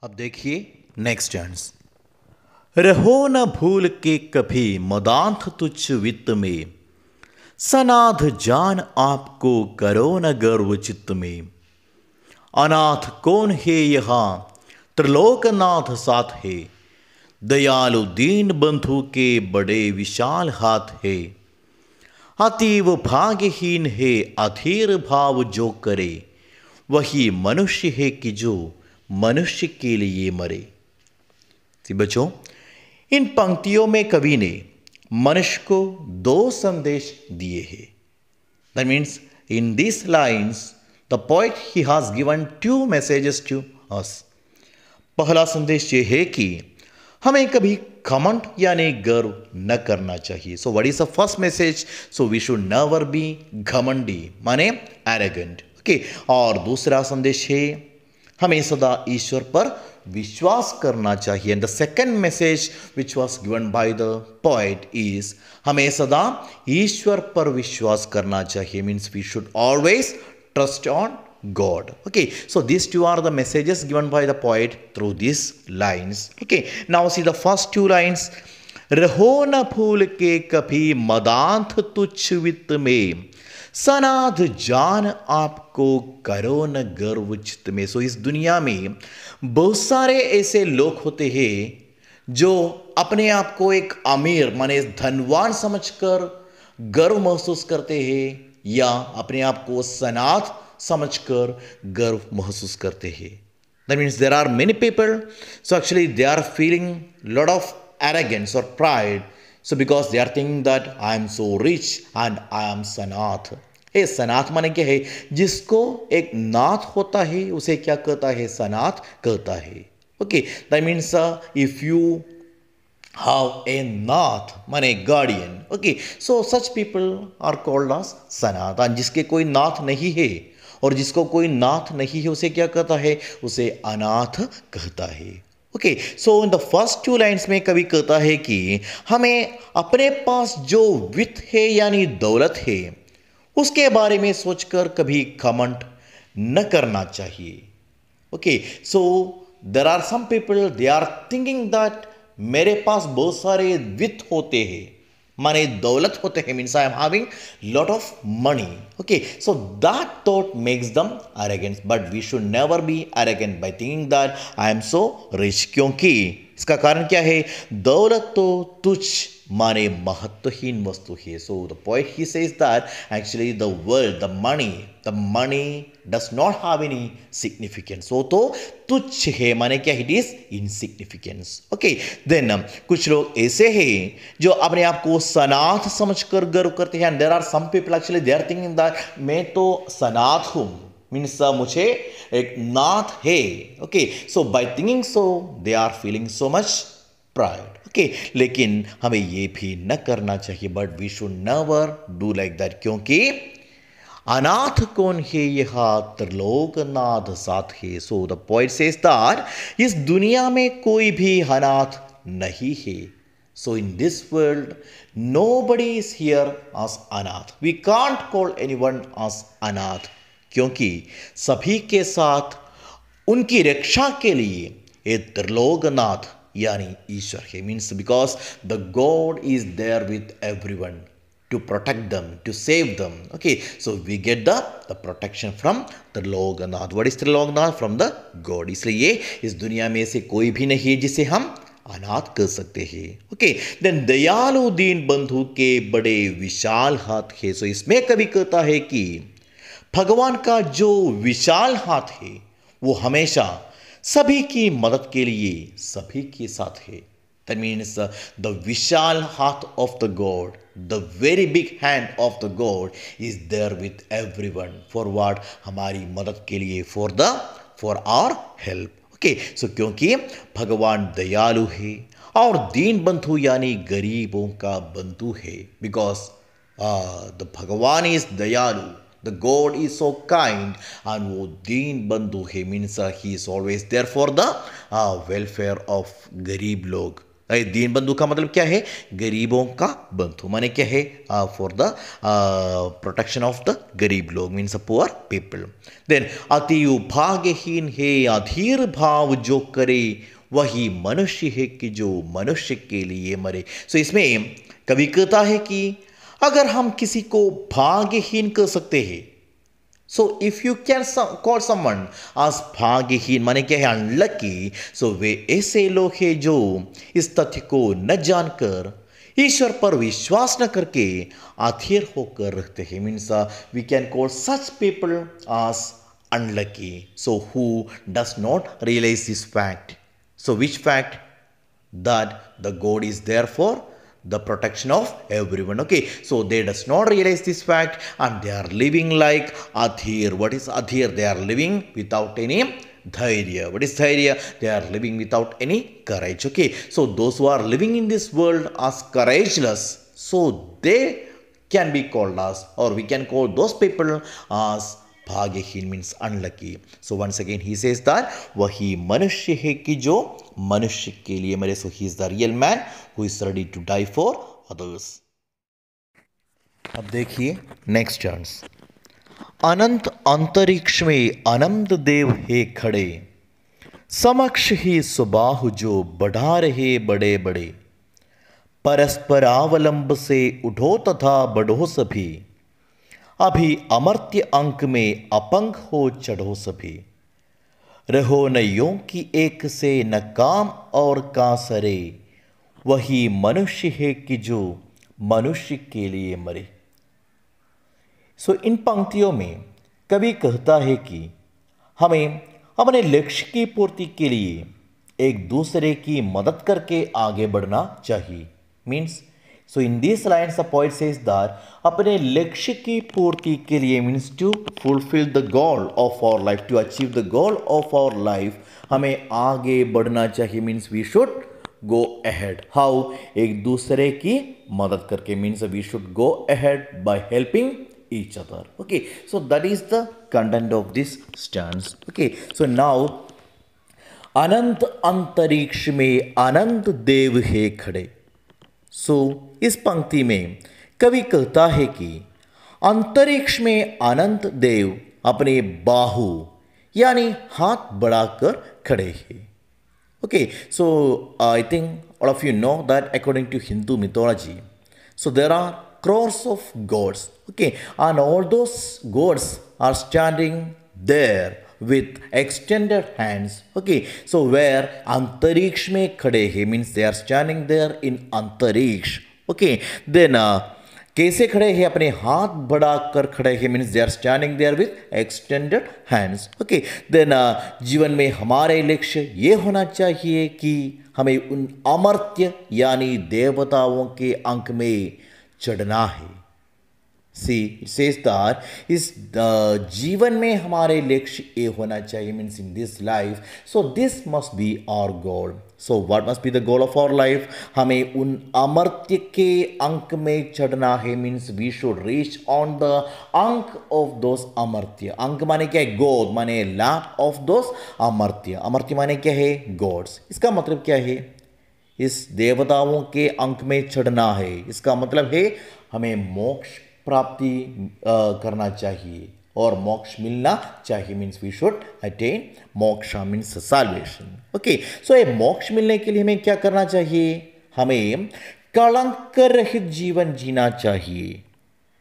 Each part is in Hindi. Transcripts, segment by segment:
अब देखिए नेक्स्ट चांस। रहो न भूल के कभी मदांत तुच्छ वित्त में, सनाथ जान आपको करो न गर्व चित्त में। अनाथ कौन है यहाँ त्रिलोकनाथ साथ है, दयालु दीन बंधु के बड़े विशाल हाथ है। अतीव भाग्यहीन है अधीर भाव जो करे, वही मनुष्य है कि जो मनुष्य के लिए मरे। बच्चों, इन पंक्तियों में कवि ने मनुष्य को दो संदेश दिए हैं। That means in this lines the poet he has given two messages to us. पहला संदेश ये है कि हमें कभी घमंड यानी गर्व न करना चाहिए। So what is the first message? So we should never be घमंडी माने एरोगेंट। ओके, और दूसरा संदेश है हमें सदा ईश्वर पर विश्वास करना चाहिए। And the second message which was given by the poet is हमें सदा ईश्वर पर विश्वास करना चाहिए। Means we should always trust on God. Okay, so these two are the messages given by the poet through these lines. Okay, now see the first two lines. रहो न भूल के कभी मदांत तुच्छ वित्त में, सनाथ जान आपको करो न गर्व चित्त में। सो इस दुनिया में बहुत सारे ऐसे लोग होते हैं जो अपने आप को एक अमीर माने धनवान समझकर गर्व महसूस करते हैं, या अपने आप को सनाथ समझकर गर्व महसूस करते हैं। That means there are many people, so actually they are feeling lot of arrogance or pride, so because they are thinking that I am so rich and I am sanath. हे सनाथ माने क्या है? जिसको एक नाथ होता है उसे क्या कहता है? सनाथ कहता है। Okay, that means if you have a nath माने guardian, okay, so such people are called as सनाथ। और जिसके कोई नाथ नहीं है और जिसको कोई नाथ नहीं है उसे क्या कहता है? उसे अनाथ कहता है। Okay, so in the first two lines में कवि कहता है कि हमें अपने पास जो वित्त है यानी दौलत है उसके बारे में सोचकर कभी घमंड न करना चाहिए। Okay, so there are some people they are thinking that मेरे पास बहुत सारे वित्त होते हैं माने दौलत होते हैं, means I am having lot of money. Okay, so that thought makes them arrogant, but we should never be arrogant by thinking that I am so rich. क्योंकि इसका कारण क्या है? दौलत तो तुच्छ माने महत्वहीन वस्तु है। So the poet he says that actually the world, the money does not have any significance. वो तो तुच्छ है माने क्या? It is insignificance. Okay, then कुछ लोग ऐसे हैं जो अपने आप को सनाथ समझकर गर्व करते हैं। And there are some people actually they are thinking that मैं तो सनाथ हूं, मीन्स मुझे एक नाथ है। Okay, so by thinking so they are feeling so much pride. Okay, लेकिन हमें ये भी न करना चाहिए, but we should never do like that. क्योंकि अनाथ कौन है यहाँ त्रिलोकनाथ साथ है। So the poet says that इस दुनिया में कोई भी अनाथ नहीं है। सो in this world nobody is here as अनाथ। We can't call anyone as अनाथ, क्योंकि सभी के साथ उनकी रक्षा के लिए एक त्रिलोकनाथ यानी ईश्वर है। Means because the God is there with everyone to protect them, to save them. Okay, so we get the protection from Trilokanath. What is Trilokanath? From the God. इसलिए इस दुनिया में से कोई भी नहीं है जिसे हम अनाथ कर सकते हैं। ओके, देन दयालु दीन बंधु के बड़े विशाल हाथ है। सो इसमें कवि कहता है कि भगवान का जो विशाल हाथ है वो हमेशा सभी की मदद के लिए सभी के साथ है। That means the vishal heart of the God, the very big hand of the God is there with everyone. For what? हमारी मदद के लिए, for our help. Okay, so क्योंकि भगवान दयालु है और दीन बंधु यानी गरीबों का बंधु है। Because the भगवान is दयालु, the God is so kind, and वो दीन बंधु है, means he is always there for the welfare of गरीब लोग। दीन बंधु का मतलब क्या है? गरीबों का बंधु, माने क्या है? For the protection of the गरीब लोग, मीन्स पुअर पीपल। देन अति भाग्यहीन है अधीर भाव जो करे, वही मनुष्य है कि जो मनुष्य के लिए मरे। सो इसमें कवि कहता है कि अगर हम किसी को भाग्यहीन कह सकते हैं, so if you can call someone as भाग्यहीन माने क्या है? अनलकी। सो वे ऐसे लोग हैं जो इस तथ्य को न जानकर, ईश्वर पर विश्वास न करके अधीर होकर रखते हैं। Means we can call such people as unlucky, so who does not realize this fact. So which fact? That the God is there for the protection of everyone. Okay, so they does not realize this fact and they are living like adhir. What is adhir? They are living without any dhairya. What is dhairya? They are living without any courage. Okay, so those who are living in this world as courageless, so they can be called as, or we can call those people as भाग्यहीन, means unlucky. So once again he says that वही मनुष्य है कि जो मनुष्य के लिए मरे। So he is the real man who is ready to die for others. अब देखिए नेक्स्ट चांस। अनंत अंतरिक्ष में अनंत देव है खड़े, समक्ष ही सुबाहु जो बढ़ा रहे बड़े बड़े, परस्पर अवलंब से उठो तथा बढ़ो सभी, अभी अमर्त्य अंक में अपंग हो चढ़ो सभी, रहो न यों की एक से न काम और कासरे, वही मनुष्य है कि जो मनुष्य के लिए मरे। सो इन पंक्तियों में कवि कहता है कि हमें अपने लक्ष्य की पूर्ति के लिए एक दूसरे की मदद करके आगे बढ़ना चाहिए। Means so in this lines the poet says that अपने लक्ष्य की पूर्ति के लिए, means to fulfil the goal of our life, to achieve the goal of our life, हमें आगे बढ़ना चाहिए। Means we should go ahead. How? एक दूसरे की मदद करके। Means we should go ahead by helping each other. Okay, so that is the content of this stanza. Okay, so now अनंत अंतरिक्ष में अनंत देव है खड़े। सो इस पंक्ति में कवि कहता है कि अंतरिक्ष में अनंत देव अपने बाहु यानी हाथ बढ़ाकर खड़े हैं। Okay, so I think all of you know that according to Hindu mythology, so there are crores of gods, okay, and all those gods are standing there with extended hands, okay, so where antariksh mein khade hai means they are standing there in antariksh, okay, then कैसे खड़े हैं? अपने हाथ बढ़ाकर खड़े हैं, means they are standing there with extended hands. Okay, then जीवन में हमारे लक्ष्य ये होना चाहिए कि हमें उन अमर्त्य यानी देवताओं के अंक में चढ़ना है। सी सेज दैट इस जीवन में हमारे लक्ष्य ये होना चाहिए, means in this life, so this must be our goal. So what must be the goal of our life? हमें उन अमर्त्य के अंक में चढ़ना है, means we should reach on the अंक ऑफ दोस अमर्त्य। अंक माने क्या है? गोद माने लैप ऑफ दोस अमर्त्य। अमर्त्य माने क्या है? गॉड्स। इसका मतलब क्या है? इस देवताओं के अंक में चढ़ना है। इसका मतलब है हमें मोक्ष प्राप्ति करना चाहिए और मोक्ष मिलना चाहिए, मीन्स वी शुड अटेन मोक्ष मीन्स साल्वेशन। ओके, सो ये मोक्ष मिलने के लिए हमें क्या करना चाहिए? हमें कलंक रहित जीवन जीना चाहिए।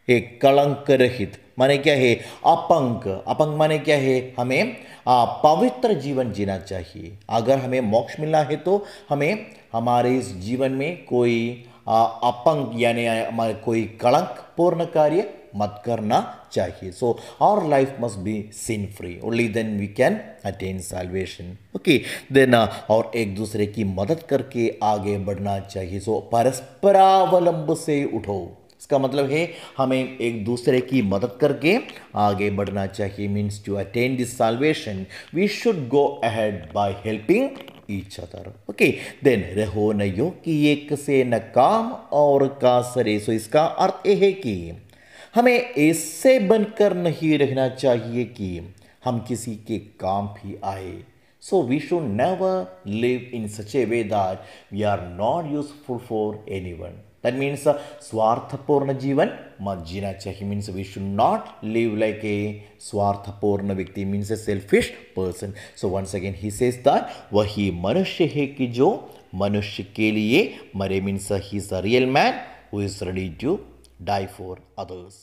एक कलंक रहित माने क्या है? अपंग। अपंग माने क्या है? हमें पवित्र जीवन जीना चाहिए। अगर हमें मोक्ष मिलना है तो हमें हमारे इस जीवन में कोई अपंग यानी हमारे कोई कलंक पूर्ण कार्य मत करना चाहिए। So our life must be sin free, only then we can attain salvation. Okay, then और एक दूसरे की मदद करके आगे बढ़ना चाहिए। सो परस्परावलंब से उठो, इसका मतलब है हमें एक दूसरे की मदद करके आगे बढ़ना चाहिए। Means to attain this salvation we should go ahead by helping each other. Okay, then रहो न यो कि एक से न काम और कासरे। सो इसका अर्थ यह है कि हमें ऐसे बनकर नहीं रहना चाहिए कि हम किसी के काम भी आए। So we should never live in such a way that we are not useful for anyone. That means स्वार्थपूर्ण जीवन मत जीना चाहिए. Means we should not live like a स्वार्थपूर्ण व्यक्ति, means a selfish person. So once again he says that वही मनुष्य है कि जो मनुष्य के लिए मरे. Means he is a real man who is ready to die for others.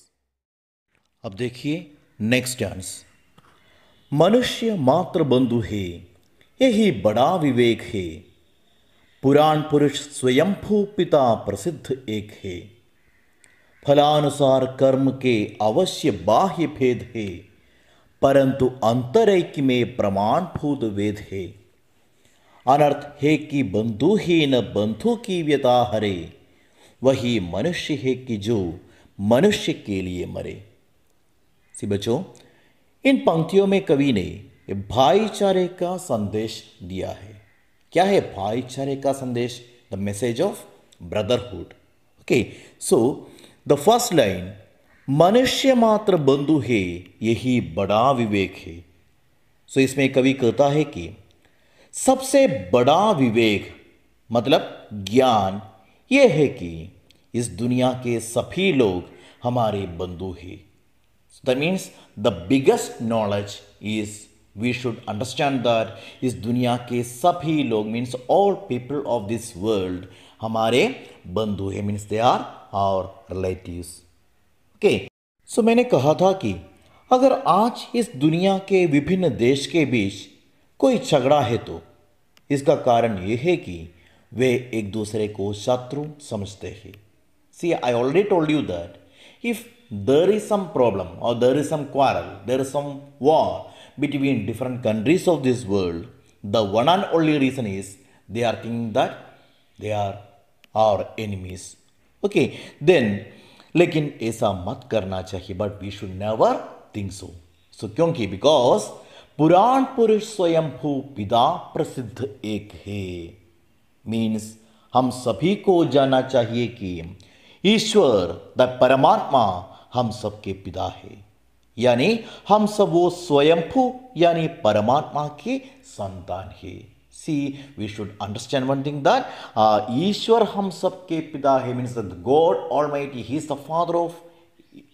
अब देखिए नेक्स्ट डांस. मनुष्य मात्र बंधु है, यही बड़ा विवेक है. पुराण पुरुष स्वयंभू पिता प्रसिद्ध एक है. फलानुसार कर्म के अवश्य बाह्य भेद है, परंतु अंतरैक्य में प्रमाणभूत वेद है. अनर्थ है कि बंधु ही न बंधु की व्यथा हरे, वही मनुष्य है कि जो मनुष्य के लिए मरे. सी बच्चों, इन पंक्तियों में कवि ने भाईचारे का संदेश दिया है. क्या है भाईचारे का संदेश? The message of brotherhood. Okay, so the first line, मनुष्य मात्र बंधु है, यही बड़ा विवेक है. सो इसमें कवि कहता है कि सबसे बड़ा विवेक मतलब ज्ञान यह है कि इस दुनिया के सभी लोग हमारे बंधु हैं. That means the biggest knowledge is we should understand that इस दुनिया के सभी लोग means all people of this world हमारे बंधु हैं. means they are our relatives. Okay, so मैंने कहा था कि अगर आज इस दुनिया के विभिन्न देश के बीच कोई झगड़ा है तो इसका कारण यह है कि वे एक दूसरे को शत्रु समझते हैं. See, I already told you that if there is some problem or there is some quarrel, there is some war between different countries of this world, the one and only reason is they are thinking that they are our enemies. Okay, then लेकिन ऐसा मत करना चाहिए. But we should never think so. So क्योंकि because पुराण पुरुष स्वयंभू पिता प्रसिद्ध एक है. means हम सभी को जानना चाहिए कि ईश्वर द परमात्मा हम सबके पिता है. यानी हम सब वो स्वयंभू यानी परमात्मा के संतान है. See, we should understand one thing that ईश्वर हम सबके पिता है. Means the God almighty, he is the father of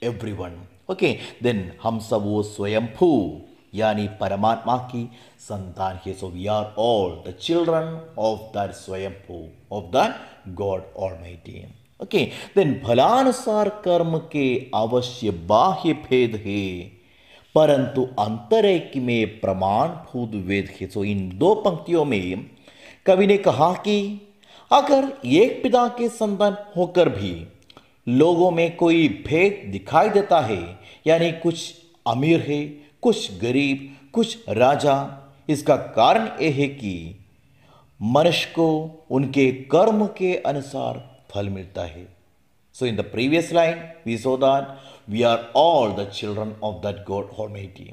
everyone. Okay, then हम सब वो स्वयंभू यानी परमात्मा की संतान है. So we are all the children of that Swayambhu, of that God almighty. Okay, then फलानुसार कर्म के अवश्य बाह्य भेद है, परंतु अंतरैक्य में प्रमाणभूत वेद है. सो इन दो पंक्तियों में कवि ने कहा कि अगर एक पिता के संतान होकर भी लोगों में कोई भेद दिखाई देता है, यानी कुछ अमीर है, कुछ गरीब, कुछ राजा, इसका कारण यह है कि मनुष्य को उनके कर्म के अनुसार फल मिलता है. So in the previous line we saw that we are all the children of that God Almighty.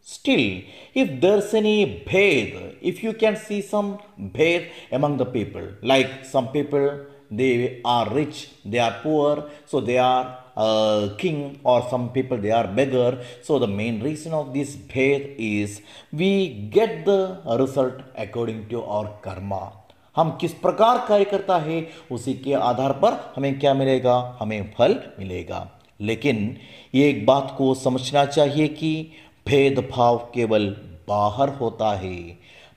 Still, if there's any bhed, if you can see some bhed among the people, like some people they are rich, they are poor, so they are king, or some people they are beggar. So the main reason of this bhed is we get the result according to our karma. हम किस प्रकार कार्य करता है उसी के आधार पर हमें क्या मिलेगा? हमें फल मिलेगा. लेकिन ये एक बात को समझना चाहिए कि भेदभाव केवल बाहर होता है,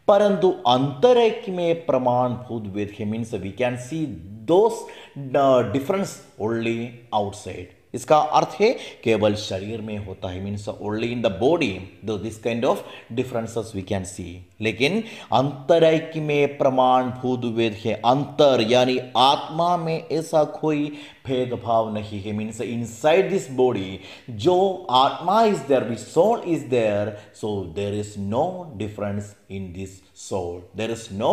परंतु अंतरैक्य में प्रमाणभूत वेद है. Means we can see those difference only outside. इसका अर्थ है केवल शरीर में होता है. Means only in the body this kind of differences we can see. लेकिन अंतरैक्य में प्रमाणभूत वेद है. अंतर यानी आत्मा में ऐसा कोई भेदभाव नहीं है. मीन्स इनसाइड दिस बॉडी जो आत्मा is there, which soul is there, so there is no difference in this soul. There is no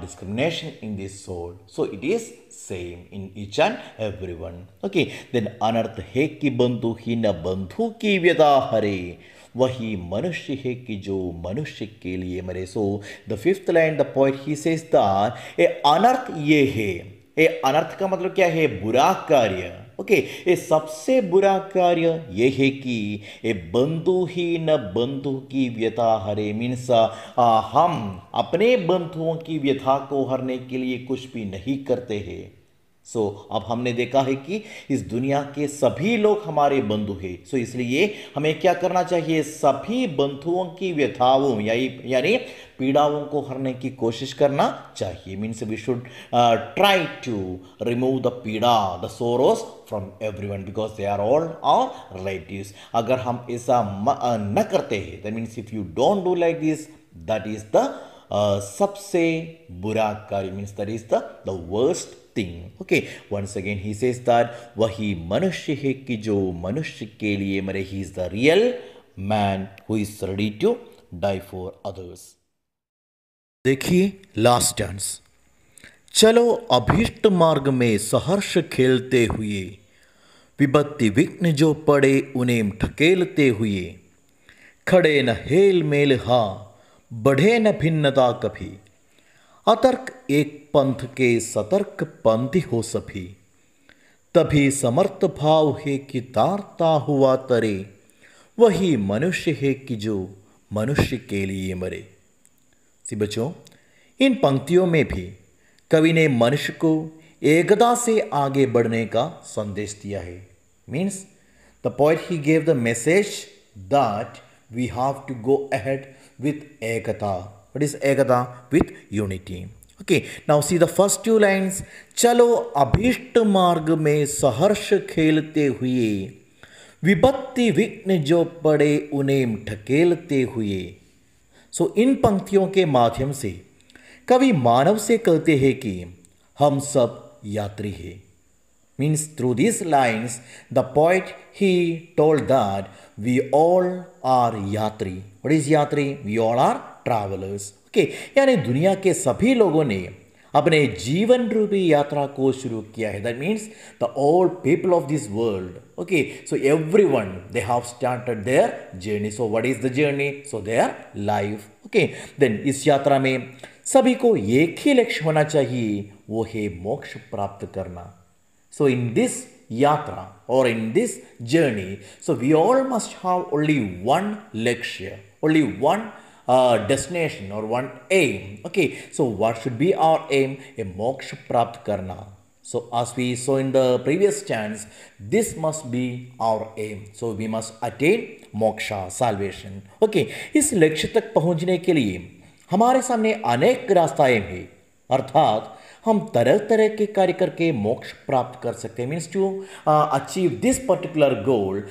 discrimination in this soul. So it is same in each and everyone. Okay. Then अनर्थ है कि बंधु ही न बंधु की व्यथा हरे, वही मनुष्य है कि जो मनुष्य के लिए मरे. So the fifth line, the poet he says that ए अनर्थ ये है. ए अनर्थ का मतलब क्या है? बुरा कार्य. ओके, ये सबसे बुरा कार्य ये है कि ये बंधु ही न बंधु की व्यथा हरे, मीन्स हम अपने बंधुओं की व्यथा को हरने के लिए कुछ भी नहीं करते हैं। अब हमने देखा है कि इस दुनिया के सभी लोग हमारे बंधु हैं। इसलिए हमें क्या करना चाहिए, सभी बंधुओं की व्यथाओं यानी पीड़ाओं को हरने की कोशिश करना चाहिए। Means we should try to remove the peeda, the sorrows from everyone, because they are all our relatives. अगर हम ऐसा न करते हैं, that means if you don't do like this, that is the सबसे बुरा कार्य, means that is the worst thing. Okay, once again he says that वही मनुष्य है कि जो मनुष्य के लिए मरे। He is the real man who is ready to die for others. देखिए लास्ट डांस। चलो अभीष्ट मार्ग में सहर्ष खेलते हुए, विपत्ति विघ्न जो पड़े उन्हें ढकेलते हुए, खड़े न हेल मेल हा, बढ़े न भिन्नता कभी, अतर्क एक पंथ के सतर्क पंथी हो सभी, तभी समर्थ भाव है कि तारता हुआ तरे, वही मनुष्य है कि जो मनुष्य के लिए मरे। बच्चों, इन पंक्तियों में भी कवि ने मनुष्य को एकता से आगे बढ़ने का संदेश दिया है। Means the poet he gave the message that we have to go ahead with एकता। व्हाट इज एकता? With unity. Okay, now see the first two lines. चलो अभीष्ट मार्ग में सहर्ष खेलते हुए, विपत्ति विघ्न जो पड़े उन्हें ढकेलते हुए। इन पंक्तियों के माध्यम से कवि मानव से कहते हैं कि हम सब यात्री हैं। Means through this lines the poet he told that we all are यात्री। व्हाट इज यात्री? We all are travellers. Okay, यानी दुनिया के सभी लोगों ने अपने जीवन रूपी यात्रा को शुरू किया है। That means the all people of this world. Okay, so everyone they have started their journey. What is the journey? Their life. Okay, then इस यात्रा में सभी को एक ही लक्ष्य होना चाहिए, वो है मोक्ष प्राप्त करना। In this yatra or in this journey, we all must have only one lakshya, only one destination or one aim. Okay, what should be our aim? A moksha prapt karna. As we saw in the previous chants, this must be our aim. We must attain moksha, salvation. Okay, इस लक्ष्य तक पहुंचने के लिए हमारे सामने अनेक रास्ताएं हैं, अर्थात हम तरह तरह के कार्य करके मोक्ष प्राप्त कर सकते हैं। Means to achieve this particular goal,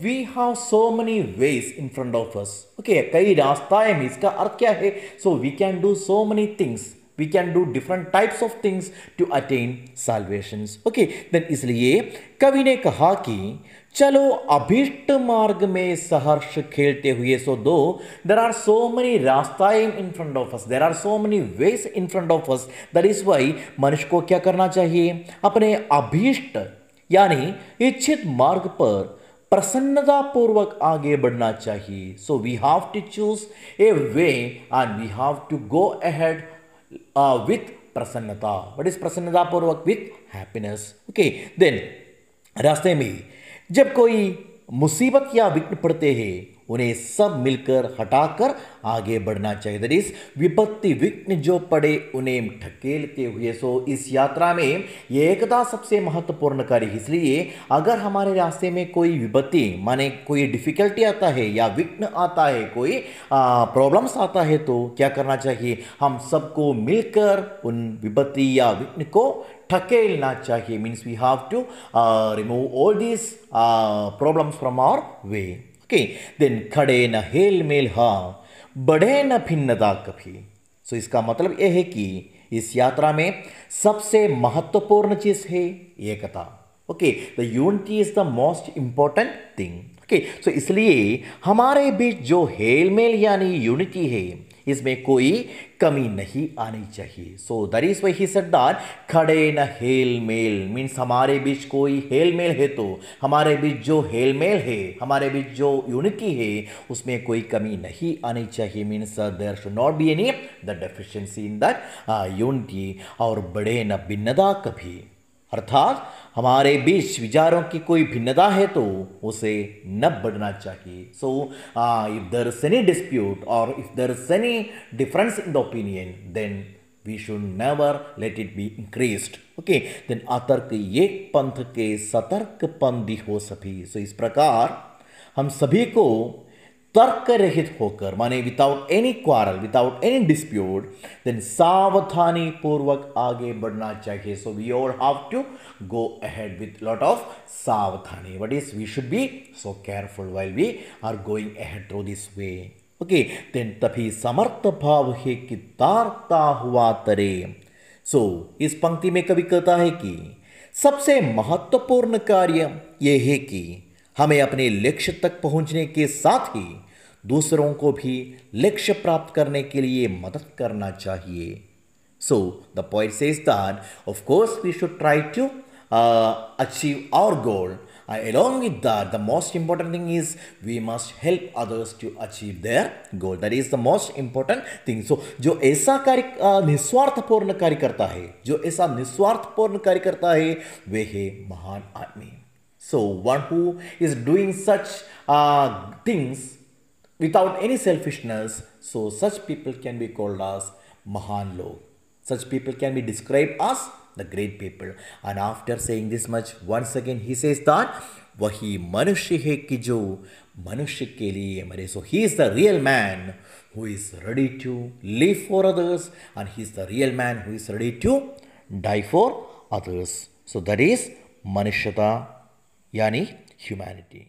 we have so many ways in front of us. Okay, कई रास्ताएं हैं। इसका अर्थ क्या है? We can do so many things, we can do different types of things to attain salvation. Okay, then इसलिए कवि ने कहा कि चलो अभीष्ट मार्ग में सहर्ष खेलते हुए। Though there are so many रास्ताएं in front of us, there are so many ways in front of us. That is why मनुष्य को क्या करना चाहिए? अपने अभीष्ट यानी इच्छित मार्ग पर प्रसन्नता पूर्वक आगे बढ़ना चाहिए। We have to choose a way and we have to go ahead with प्रसन्नता। व्हाट इज प्रसन्नता पूर्वक? With happiness. ओके, देन रास्ते में जब कोई मुसीबत या विघ्न पड़ते हैं, उन्हें सब मिलकर हटाकर आगे बढ़ना चाहिए। दैट इज विपत्ति विघ्न जो पड़े उन्हें ढकेलते हुए। इस यात्रा में एकता सबसे महत्वपूर्ण कार्य। इसलिए अगर हमारे रास्ते में कोई विपत्ति माने कोई डिफिकल्टी आता है या विघ्न आता है, कोई प्रॉब्लम्स आता है, तो क्या करना चाहिए? हम सबको मिलकर उन विपत्ति या विघ्न को ढकेलना चाहिए। Means we have to remove all this problems from our way. Okay, then खड़े न हेल मेल हा, बढ़े न भिन्नता कभी। इसका मतलब यह है कि इस यात्रा में सबसे महत्वपूर्ण चीज है एकता। Okay, the unity is the most important thing. Okay, इसलिए हमारे बीच जो हेल मेल यानी यूनिटी है, इसमें कोई कमी नहीं आनी चाहिए। That is why he said that खड़े न हेल मेल। मीन्स हमारे बीच कोई हेल मेल है तो हमारे बीच जो हेल मेल है, हमारे बीच जो यूनिटी है, उसमें कोई कमी नहीं आनी चाहिए। Means there should not be any the deficiency in that unity. और बढ़े न भिन्नता कभी, अर्थात हमारे बीच विचारों की कोई भिन्नता है तो उसे न बढ़ना चाहिए. So if there is any dispute or if there is any difference in the opinion, then we should never let it be increased. Okay, then अतर्क एक पंथ के सतर्क पंथी हो सभी. सो इस प्रकार हम सभी को तर्क रहित होकर, माने without any quarrel, without any dispute, then सावधानी पूर्वक आगे बढ़ना चाहिए. So we all have to go ahead with lot of savdhani. What is we should be so careful while we are going ahead through this way. Okay, then तभी समर्थ भाव है कि तारता हुआ तरे. सो इस पंक्ति में कवि कहता है कि सबसे महत्वपूर्ण कार्य यह है कि हमें अपने लक्ष्य तक पहुंचने के साथ ही दूसरों को भी लक्ष्य प्राप्त करने के लिए मदद करना चाहिए. So the point says that of course we should try to achieve our goal. Along with that, the most important thing is we must help others to achieve their goal. That is the most important thing. So, जो ऐसा कार्य निस्वार्थपूर्ण कार्य करता है, जो ऐसा निस्वार्थपूर्ण कार्य करता है, वे है महान आदमी. So, one who is doing such things without any selfishness, so such people can be called as महान लोग. Such people can be described as the great people. And after saying this much, once again he says that वही मनुष्य है कि जो मनुष्य के लिए मरे. So he is the real man who is ready to live for others, and he is the real man who is ready to die for others. So that is मनुष्यता यानी humanity.